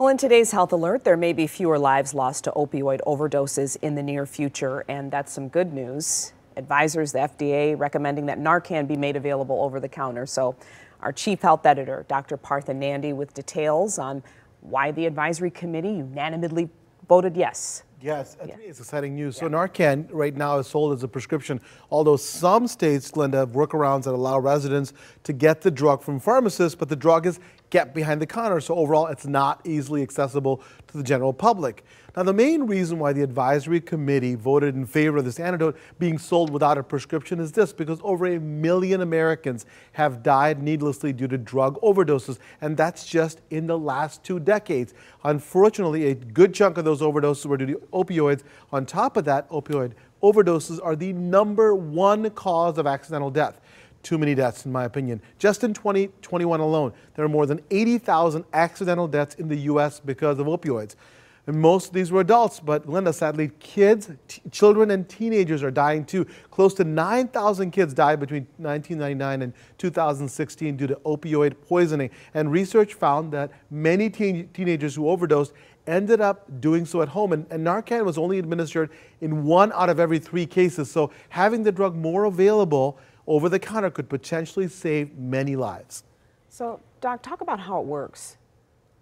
Well, in today's health alert, there may be fewer lives lost to opioid overdoses in the near future, and that's some good news. Advisors, the FDA, recommending that Narcan be made available over the counter. So our chief health editor, Dr. Partha Nandi, with details on why the advisory committee unanimously voted yes. Yes, to me it's exciting news. So Narcan right now is sold as a prescription, although some states, Glenda, have workarounds that allow residents to get the drug from pharmacists, but the drug is kept behind the counter, so overall it's not easily accessible to the general public. Now, the main reason why the advisory committee voted in favor of this antidote being sold without a prescription is this: because over 1 million Americans have died needlessly due to drug overdoses, and that's just in the last 2 decades. Unfortunately, a good chunk of those overdoses were due to opioids. On top of that, opioid overdoses are the #1 cause of accidental death. Too many deaths, in my opinion. Just in 2021 alone, there are more than 80,000 accidental deaths in the U.S. because of opioids. And most of these were adults, but Linda, sadly, kids, children and teenagers are dying too. Close to 9,000 kids died between 1999 and 2016 due to opioid poisoning. And research found that many teenagers who overdosed ended up doing so at home. And Narcan was only administered in 1 out of every 3 cases. So having the drug more available over the counter could potentially save many lives. So, Doc, talk about how it works.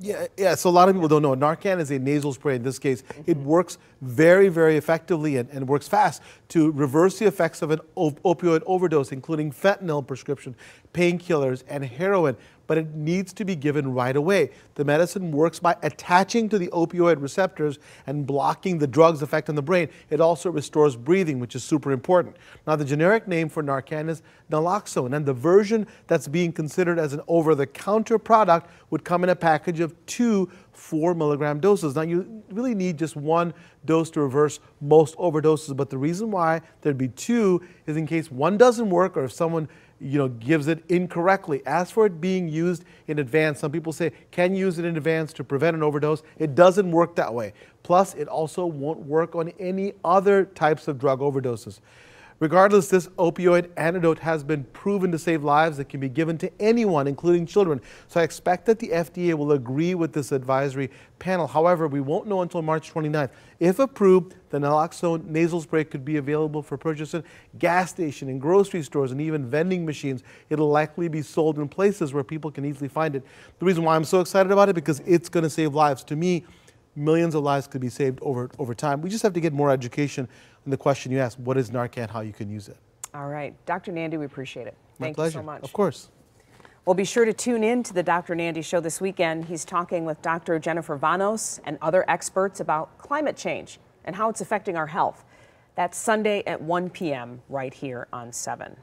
Yeah, so a lot of people don't know. Narcan is a nasal spray in this case. It works very, very effectively and works fast to reverse the effects of an opioid overdose, including fentanyl prescription, painkillers, and heroin. But it needs to be given right away. The medicine works by attaching to the opioid receptors and blocking the drug's effect on the brain. It also restores breathing, which is super important. Now, the generic name for Narcan is naloxone, and the version that's being considered as an over-the-counter product would come in a package of 2 4-milligram doses. Now, you really need just 1 dose to reverse most overdoses, but the reason why there'd be 2 is in case 1 doesn't work or if someone gives it incorrectly. As for it being used in advance, some people say, can you use it in advance to prevent an overdose? It doesn't work that way. Plus, it also won't work on any other types of drug overdoses. Regardless, this opioid antidote has been proven to save lives that can be given to anyone, including children. So I expect that the FDA will agree with this advisory panel. However, we won't know until March 29th. If approved, the naloxone nasal spray could be available for purchase in gas stations, in grocery stores, and even vending machines. It'll likely be sold in places where people can easily find it. The reason why I'm so excited about it, because it's going to save lives. To me, millions of lives could be saved over time. We just have to get more education on the question you asked: what is Narcan, how you can use it. All right. Dr. Nandi, we appreciate it. My pleasure. Thank you so much. Of course. Well, be sure to tune in to the Dr. Nandi Show this weekend. He's talking with Dr. Jennifer Vanos and other experts about climate change and how it's affecting our health. That's Sunday at 1 p.m. right here on 7.